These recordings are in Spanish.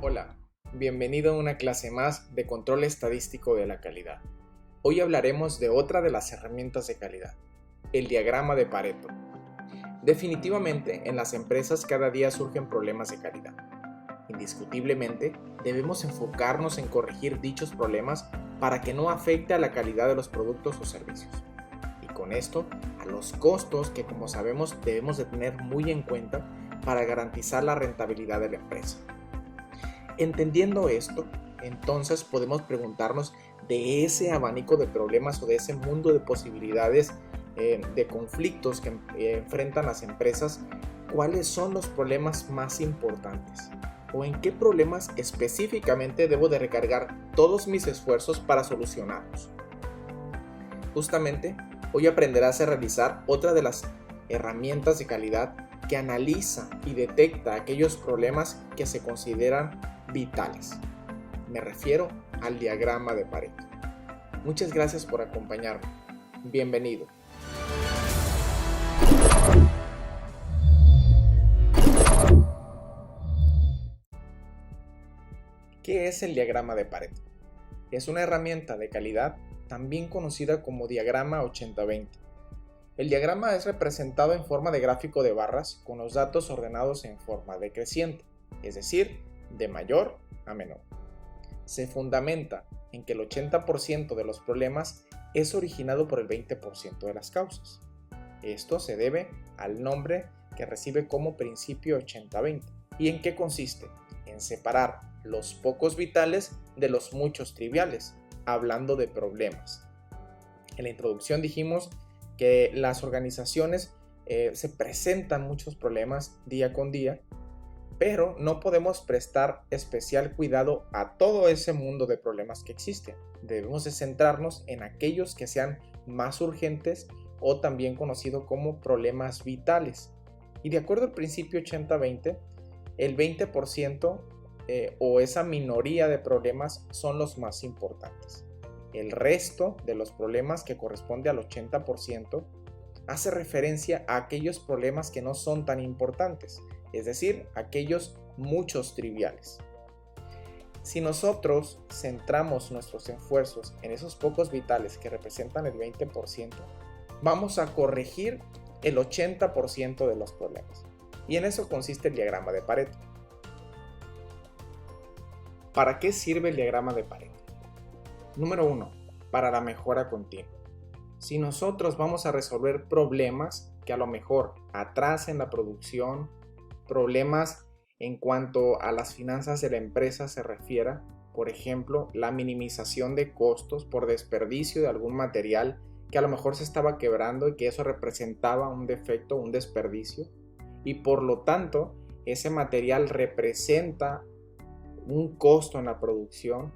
Hola, bienvenido a una clase más de control estadístico de la calidad. Hoy hablaremos de otra de las herramientas de calidad, el diagrama de Pareto. Definitivamente, en las empresas cada día surgen problemas de calidad. Indiscutiblemente, debemos enfocarnos en corregir dichos problemas para que no afecte a la calidad de los productos o servicios. Y con esto, a los costos que, como sabemos, debemos de tener muy en cuenta para garantizar la rentabilidad de la empresa. Entendiendo esto, entonces podemos preguntarnos de ese abanico de problemas o de ese mundo de posibilidades de conflictos que enfrentan las empresas, ¿cuáles son los problemas más importantes? ¿O en qué problemas específicamente debo de recargar todos mis esfuerzos para solucionarlos? Justamente, hoy aprenderás a realizar otra de las herramientas de calidad que analiza y detecta aquellos problemas que se consideran vitales. Me refiero al diagrama de Pareto. Muchas gracias por acompañarme. Bienvenido. ¿Qué es el diagrama de Pareto? Es una herramienta de calidad también conocida como diagrama 80-20. El diagrama es representado en forma de gráfico de barras con los datos ordenados en forma decreciente, es decir, de mayor a menor. Se fundamenta en que el 80% de los problemas es originado por el 20% de las causas. Esto se debe al nombre que recibe como principio 80-20. ¿Y en qué consiste? En separar los pocos vitales de los muchos triviales, hablando de problemas. En la introducción dijimos que las organizaciones se presentan muchos problemas día con día, pero no podemos prestar especial cuidado a todo ese mundo de problemas que existen. Debemos de centrarnos en aquellos que sean más urgentes o también conocido como problemas vitales. Y de acuerdo al principio 80-20, el 20% o esa minoría de problemas son los más importantes. El resto de los problemas, que corresponde al 80%, hace referencia a aquellos problemas que no son tan importantes, es decir, aquellos muchos triviales. Si nosotros centramos nuestros esfuerzos en esos pocos vitales que representan el 20%, vamos a corregir el 80% de los problemas. Y en eso consiste el diagrama de Pareto. ¿Para qué sirve el diagrama de Pareto? Número 1. Para la mejora continua. Si nosotros vamos a resolver problemas que a lo mejor atrasen la producción, problemas en cuanto a las finanzas de la empresa se refiera, por ejemplo, la minimización de costos por desperdicio de algún material que a lo mejor se estaba quebrando y que eso representaba un defecto, un desperdicio, y por lo tanto ese material representa un costo en la producción.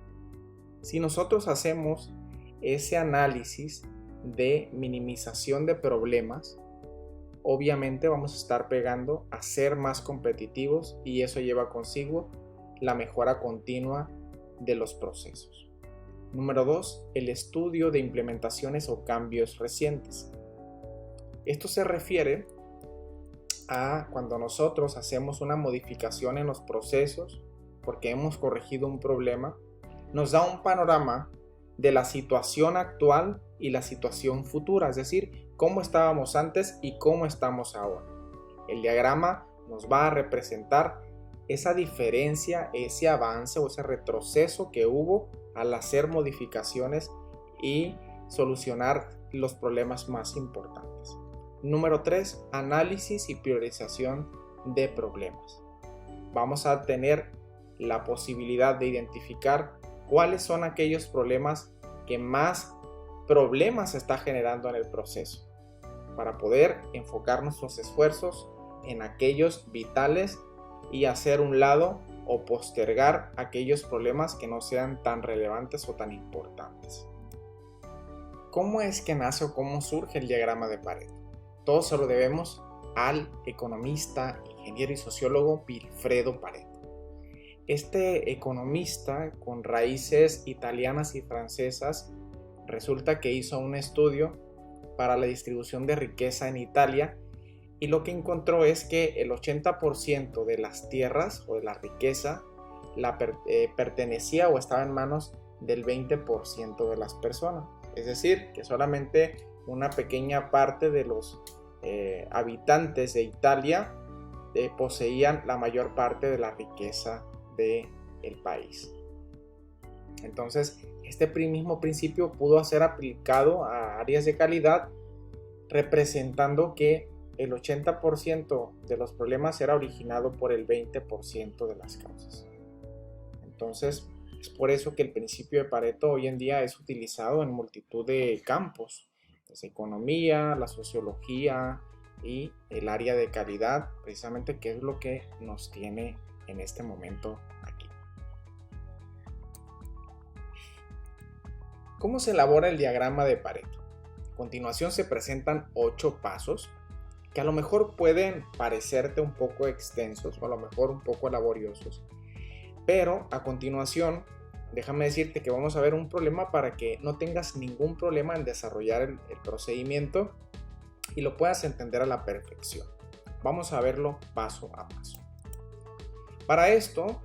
Si nosotros hacemos ese análisis de minimización de problemas, obviamente vamos a estar pegando a ser más competitivos y eso lleva consigo la mejora continua de los procesos. Número 2. El estudio de implementaciones o cambios recientes. Esto se refiere a cuando nosotros hacemos una modificación en los procesos porque hemos corregido un problema, nos da un panorama de la situación actual y la situación futura, es decir, cómo estábamos antes y cómo estamos ahora. El diagrama nos va a representar esa diferencia, ese avance o ese retroceso que hubo al hacer modificaciones y solucionar los problemas más importantes. Número 3. Análisis y priorización de problemas. Vamos a tener la posibilidad de identificar cuáles son aquellos problemas que más problemas está generando en el proceso, para poder enfocar nuestros esfuerzos en aquellos vitales y hacer un lado o postergar aquellos problemas que no sean tan relevantes o tan importantes. ¿Cómo es que nace o cómo surge el diagrama de Pareto? Todo se lo debemos al economista, ingeniero y sociólogo Vilfredo Pareto. Este economista con raíces italianas y francesas resulta que hizo un estudio para la distribución de riqueza en Italia y lo que encontró es que el 80% de las tierras o de la riqueza pertenecía o estaba en manos del 20% de las personas. Es decir, que solamente una pequeña parte de los habitantes de Italia poseían la mayor parte de la riqueza del país. Entonces, este mismo principio pudo ser aplicado a áreas de calidad, representando que el 80% de los problemas era originado por el 20% de las causas. Entonces, es por eso que el principio de Pareto hoy en día es utilizado en multitud de campos, desde economía, la sociología y el área de calidad, precisamente que es lo que nos tiene en este momento aquí. ¿Cómo se elabora el diagrama de Pareto? A continuación se presentan 8 pasos que a lo mejor pueden parecerte un poco extensos o a lo mejor un poco laboriosos, pero a continuación déjame decirte que vamos a ver un problema para que no tengas ningún problema en desarrollar el procedimiento y lo puedas entender a la perfección. Vamos a verlo paso a paso. Para esto,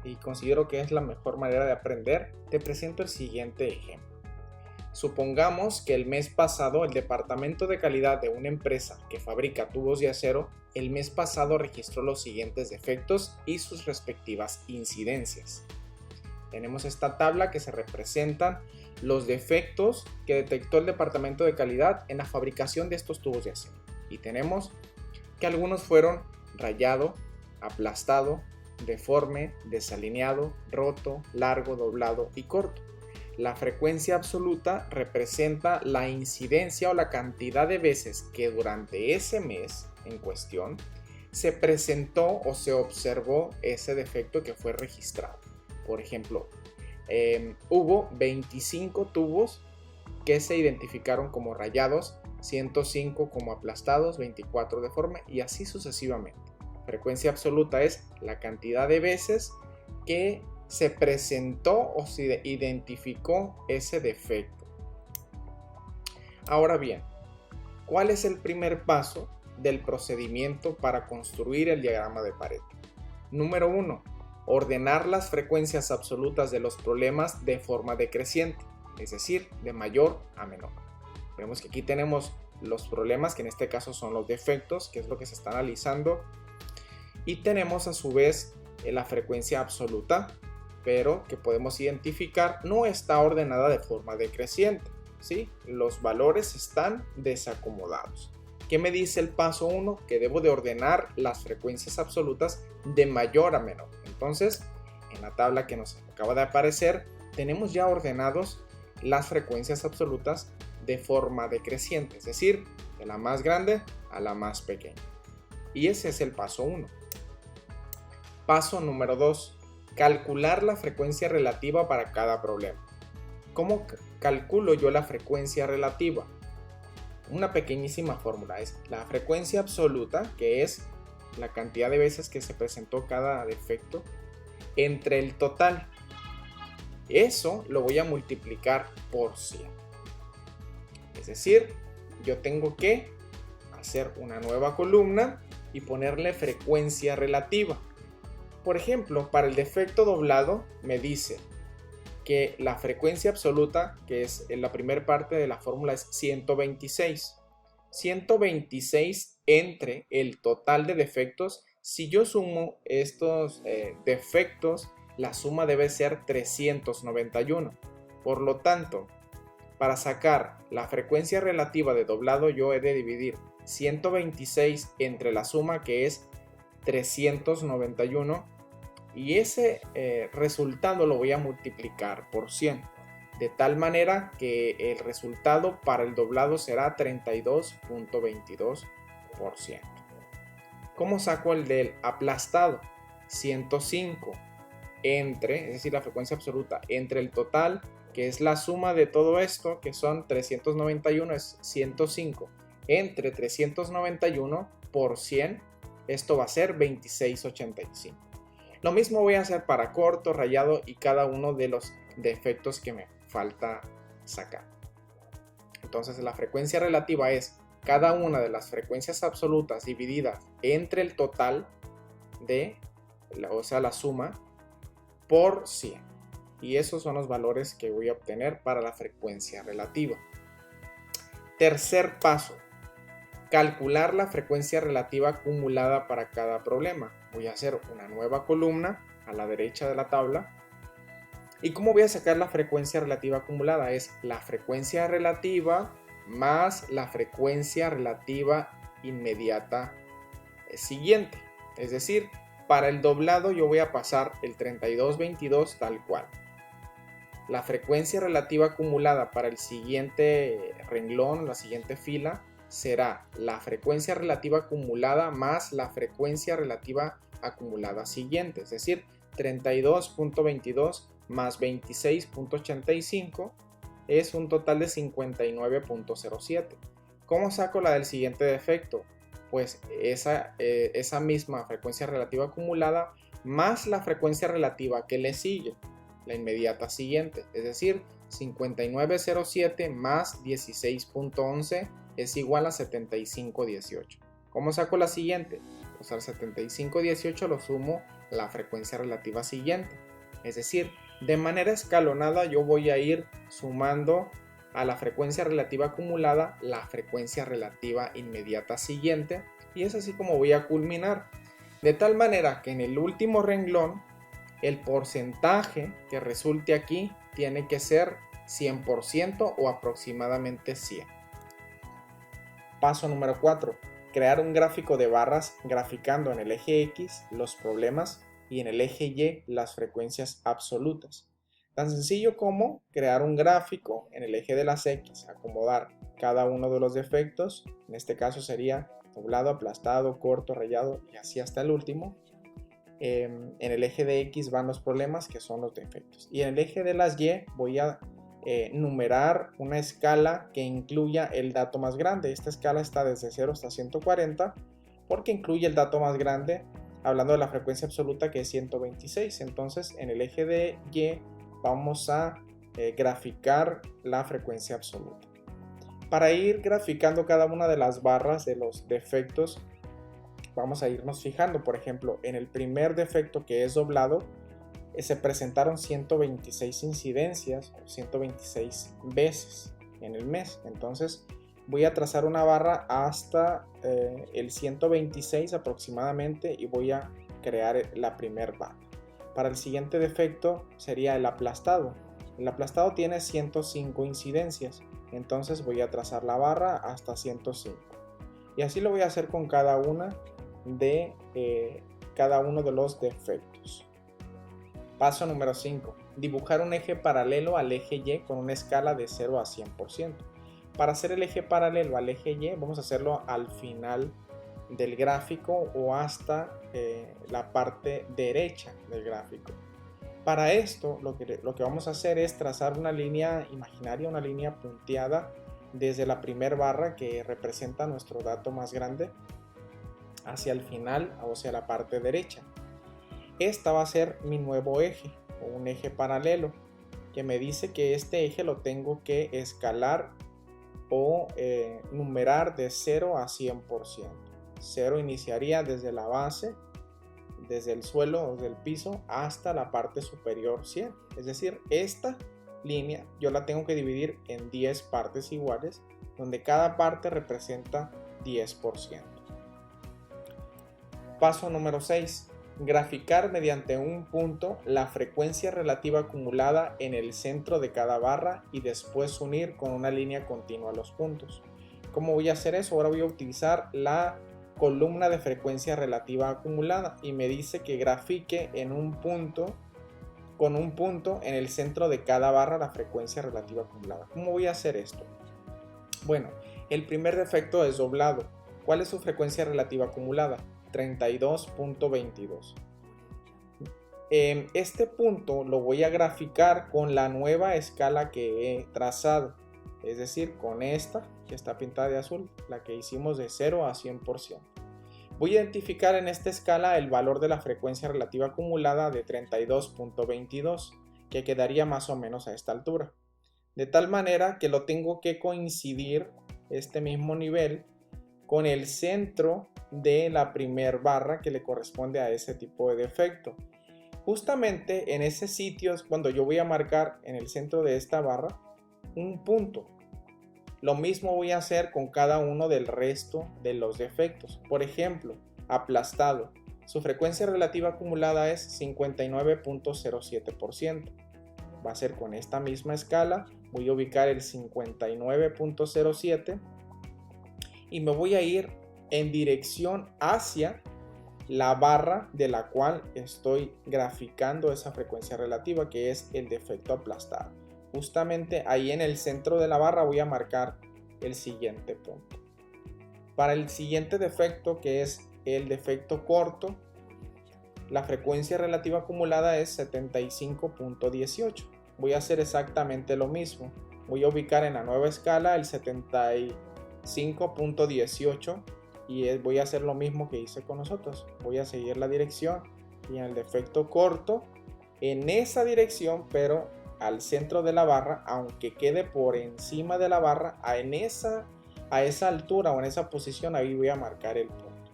y considero que es la mejor manera de aprender, te presento el siguiente ejemplo. Supongamos que el mes pasado el departamento de calidad de una empresa que fabrica tubos de acero, el mes pasado registró los siguientes defectos y sus respectivas incidencias. Tenemos esta tabla que se representan los defectos que detectó el departamento de calidad en la fabricación de estos tubos de acero. Y tenemos que algunos fueron rayado, aplastado, deforme, desalineado, roto, largo, doblado y corto. La frecuencia absoluta representa la incidencia o la cantidad de veces que durante ese mes en cuestión se presentó o se observó ese defecto que fue registrado. Por ejemplo, hubo 25 tubos que se identificaron como rayados, 105 como aplastados, 24 deforme y así sucesivamente. Frecuencia absoluta es la cantidad de veces que se presentó o se identificó ese defecto. Ahora bien, ¿cuál es el primer paso del procedimiento para construir el diagrama de Pareto? Número 1. Ordenar las frecuencias absolutas de los problemas de forma decreciente, es decir, de mayor a menor. Vemos que aquí tenemos los problemas, que en este caso son los defectos, que es lo que se está analizando, y tenemos a su vez la frecuencia absoluta, pero que podemos identificar no está ordenada de forma decreciente, ¿sí? Los valores están desacomodados. ¿Qué me dice el paso 1? Que debo de ordenar las frecuencias absolutas de mayor a menor. Entonces, en la tabla que nos acaba de aparecer, tenemos ya ordenados las frecuencias absolutas de forma decreciente, es decir, de la más grande a la más pequeña. Y ese es el paso 1. Paso número 2. Calcular la frecuencia relativa para cada problema. ¿Cómo calculo yo la frecuencia relativa? Una pequeñísima fórmula es la frecuencia absoluta, que es la cantidad de veces que se presentó cada defecto, entre el total. Eso lo voy a multiplicar por 100. Es decir, yo tengo que hacer una nueva columna y ponerle frecuencia relativa. Por ejemplo, para el defecto doblado me dice que la frecuencia absoluta, que es en la primera parte de la fórmula, es 126. 126 entre el total de defectos. Si yo sumo estos defectos, la suma debe ser 391. Por lo tanto, para sacar la frecuencia relativa de doblado, yo he de dividir 126 entre la suma, que es 391, y ese resultado lo voy a multiplicar por 100, de tal manera que el resultado para el doblado será 32.22%. ¿Cómo saco el del aplastado? 105 entre, es decir, la frecuencia absoluta, entre el total, que es la suma de todo esto, que son 391, es 105, entre 391 por 100, esto va a ser 26.85. Lo mismo voy a hacer para corto, rayado y cada uno de los defectos que me falta sacar. Entonces la frecuencia relativa es cada una de las frecuencias absolutas divididas entre el total de, o sea, la suma, por 100. Y esos son los valores que voy a obtener para la frecuencia relativa. Tercer paso, calcular la frecuencia relativa acumulada para cada problema. Voy a hacer una nueva columna a la derecha de la tabla. ¿Y cómo voy a sacar la frecuencia relativa acumulada? Es la frecuencia relativa más la frecuencia relativa inmediata siguiente. Es decir, para el doblado yo voy a pasar el 3222 tal cual. La frecuencia relativa acumulada para el siguiente renglón, la siguiente fila, será la frecuencia relativa acumulada más la frecuencia relativa acumulada siguiente. Es decir, 32.22 más 26.85 es un total de 59.07. ¿Cómo saco la del siguiente defecto? Pues esa misma frecuencia relativa acumulada más la frecuencia relativa que le sigue, la inmediata siguiente, es decir, 59.07 más 16.11 es igual a 75.18. ¿Cómo saco la siguiente? Pues al 75.18 lo sumo la frecuencia relativa siguiente, es decir, de manera escalonada yo voy a ir sumando a la frecuencia relativa acumulada la frecuencia relativa inmediata siguiente, y es así como voy a culminar, de tal manera que en el último renglón el porcentaje que resulte aquí tiene que ser 100% o aproximadamente 100. Paso número 4. Crear un gráfico de barras graficando en el eje X los problemas y en el eje Y las frecuencias absolutas. Tan sencillo como crear un gráfico en el eje de las X, acomodar cada uno de los defectos, en este caso sería doblado, aplastado, corto, rayado y así hasta el último. En el eje de X van los problemas, que son los defectos, y en el eje de las Y voy a numerar una escala que incluya el dato más grande. Esta escala está desde 0 hasta 140 porque incluye el dato más grande, hablando de la frecuencia absoluta, que es 126. Entonces en el eje de Y vamos a graficar la frecuencia absoluta. Para ir graficando cada una de las barras de los defectos, vamos a irnos fijando. Por ejemplo, en el primer defecto, que es doblado, se presentaron 126 incidencias, 126 veces en el mes. Entonces voy a trazar una barra hasta el 126 aproximadamente y voy a crear la primer barra. Para el siguiente defecto sería el aplastado. El aplastado tiene 105 incidencias, entonces voy a trazar la barra hasta 105. Y así lo voy a hacer con cada uno de los defectos. Paso número 5. Dibujar un eje paralelo al eje Y con una escala de 0 a 100%. Para hacer el eje paralelo al eje Y vamos a hacerlo al final del gráfico o hasta la parte derecha del gráfico. Para esto lo que vamos a hacer es trazar una línea imaginaria, una línea punteada desde la primera barra que representa nuestro dato más grande hacia el final o hacia la parte derecha. Esta va a ser mi nuevo eje o un eje paralelo que me dice que este eje lo tengo que escalar o numerar de 0 a 100%. 0 iniciaría desde la base, desde el suelo o desde el piso hasta la parte superior 100. Es decir, esta línea yo la tengo que dividir en 10 partes iguales, donde cada parte representa 10%. Paso número 6. Graficar mediante un punto la frecuencia relativa acumulada en el centro de cada barra y después unir con una línea continua los puntos. ¿Cómo voy a hacer eso? Ahora voy a utilizar la columna de frecuencia relativa acumulada y me dice que grafique en un punto, con un punto en el centro de cada barra, la frecuencia relativa acumulada. ¿Cómo voy a hacer esto? Bueno, el primer defecto es doblado. ¿Cuál es su frecuencia relativa acumulada? 32.22. Este punto lo voy a graficar con la nueva escala que he trazado, es decir, con esta que está pintada de azul, la que hicimos de 0 a 100%. Voy a identificar en esta escala el valor de la frecuencia relativa acumulada de 32.22, que quedaría más o menos a esta altura, de tal manera que lo tengo que coincidir este mismo nivel con el centro de la primer barra que le corresponde a ese tipo de defecto. Justamente en ese sitio es cuando yo voy a marcar en el centro de esta barra un punto. Lo mismo voy a hacer con cada uno del resto de los defectos. Por ejemplo, aplastado. Su frecuencia relativa acumulada es 59.07%. Va a ser con esta misma escala. Voy a ubicar el 59.07 y me voy a ir en dirección hacia la barra de la cual estoy graficando esa frecuencia relativa, que es el defecto aplastado. Justamente ahí en el centro de la barra voy a marcar el siguiente punto. Para el siguiente defecto, que es el defecto corto, la frecuencia relativa acumulada es 75.18. Voy a hacer exactamente lo mismo. Voy a ubicar en la nueva escala el 75.18 y voy a hacer lo mismo que hice con nosotros. Voy a seguir la dirección y en el defecto corto, en esa dirección, pero al centro de la barra, aunque quede por encima de la barra, a esa altura o en esa posición, ahí voy a marcar el punto.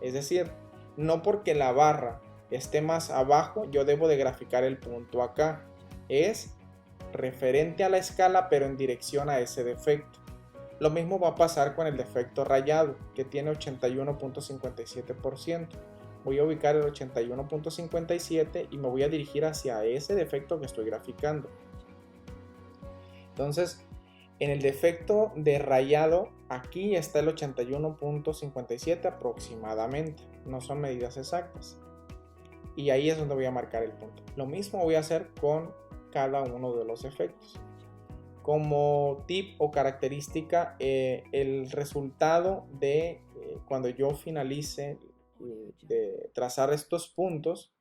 Es decir, no porque la barra esté más abajo, yo debo de graficar el punto acá. Es referente a la escala, pero en dirección a ese defecto. Lo mismo va a pasar con el defecto rayado, que tiene 81.57%. Voy a ubicar el 81.57 y me voy a dirigir hacia ese defecto que estoy graficando. Entonces, en el defecto de rayado, aquí está el 81.57 aproximadamente. No son medidas exactas. Y ahí es donde voy a marcar el punto. Lo mismo voy a hacer con cada uno de los efectos. Como tip o característica, el resultado de cuando yo finalice de trazar estos puntos,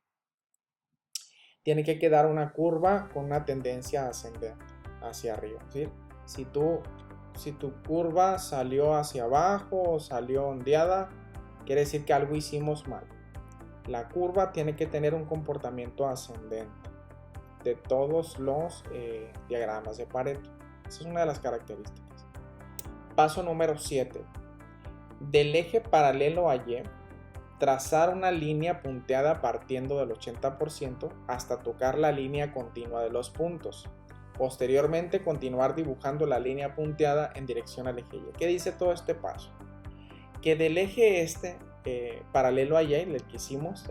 tiene que quedar una curva con una tendencia ascendente hacia arriba. ¿Sí? Si tu curva salió hacia abajo o salió ondeada, quiere decir que algo hicimos mal. La curva tiene que tener un comportamiento ascendente de todos los diagramas de Pareto. Esa es una de las características. Paso número 7. Del eje paralelo a Y, trazar una línea punteada partiendo del 80% hasta tocar la línea continua de los puntos. Posteriormente, continuar dibujando la línea punteada en dirección al eje Y. ¿Qué dice todo este paso? Que del eje paralelo a Y, el que hicimos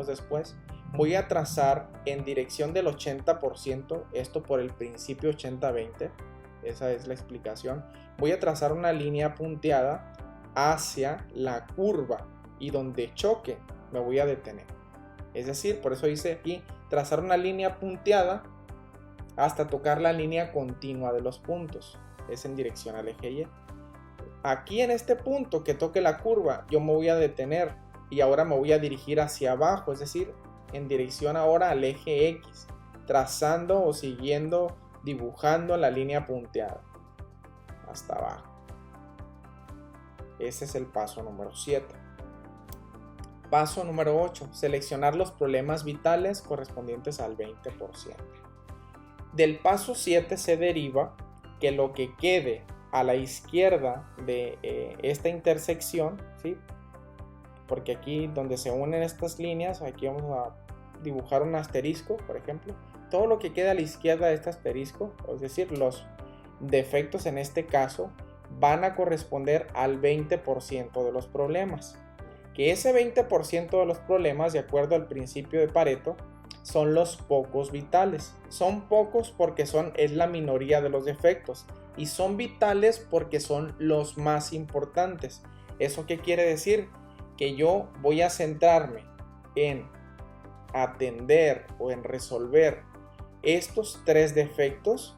después, voy a trazar en dirección del 80%, esto por el principio 80-20, esa es la explicación. Voy a trazar una línea punteada hacia la curva y donde choque me voy a detener. Es decir, por eso dice aquí, trazar una línea punteada hasta tocar la línea continua de los puntos, es en dirección al eje Y. Aquí en este punto que toque la curva, yo me voy a detener y ahora me voy a dirigir hacia abajo, es decir, en dirección ahora al eje X, trazando o siguiendo, dibujando la línea punteada hasta abajo. Ese es el paso número 7. Paso número 8. Seleccionar los problemas vitales correspondientes al 20%. Del paso 7 se deriva que lo que quede a la izquierda de esta intersección, ¿sí? Porque aquí donde se unen estas líneas, aquí vamos a dibujar un asterisco, por ejemplo. Todo lo que queda a la izquierda de este asterisco, es decir, los defectos en este caso, van a corresponder al 20% de los problemas. Que ese 20% de los problemas, de acuerdo al principio de Pareto, son los pocos vitales. Son pocos porque es la minoría de los defectos. Y son vitales porque son los más importantes. ¿Eso qué quiere decir? Que yo voy a centrarme en atender o en resolver estos 3 defectos,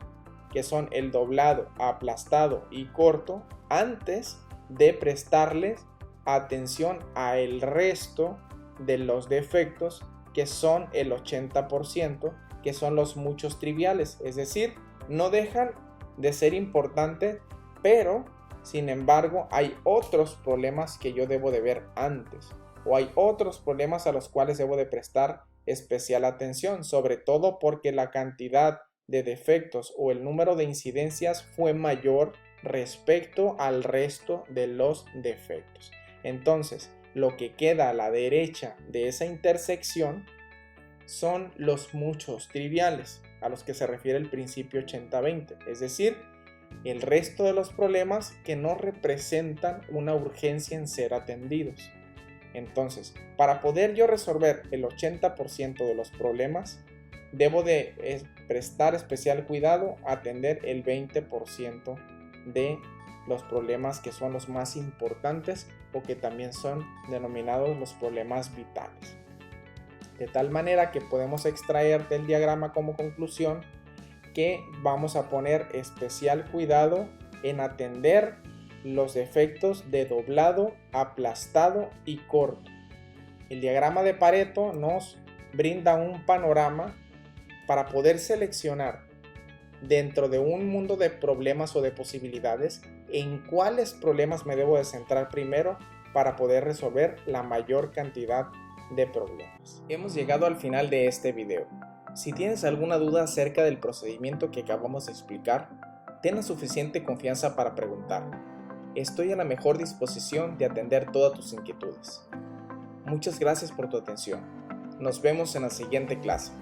que son el doblado, aplastado y corto, antes de prestarles atención a el resto de los defectos, que son el 80%, que son los muchos triviales. Es decir, no dejan de ser importantes, pero sin embargo hay otros problemas que yo debo de ver antes, o hay otros problemas a los cuales debo de prestar especial atención, sobre todo porque la cantidad de defectos o el número de incidencias fue mayor respecto al resto de los defectos. Entonces, lo que queda a la derecha de esa intersección son los muchos triviales, a los que se refiere el principio 80-20, es decir, el resto de los problemas que no representan una urgencia en ser atendidos. Entonces, para poder yo resolver el 80% de los problemas, debo de prestar especial cuidado a atender el 20% de los problemas que son los más importantes o que también son denominados los problemas vitales. De tal manera que podemos extraer del diagrama como conclusión que vamos a poner especial cuidado en atender los defectos de doblado, aplastado y corto. El diagrama de Pareto nos brinda un panorama para poder seleccionar dentro de un mundo de problemas o de posibilidades en cuáles problemas me debo de centrar primero para poder resolver la mayor cantidad de problemas. Hemos llegado al final de este video. Si tienes alguna duda acerca del procedimiento que acabamos de explicar, ten la suficiente confianza para preguntar. Estoy a la mejor disposición de atender todas tus inquietudes. Muchas gracias por tu atención. Nos vemos en la siguiente clase.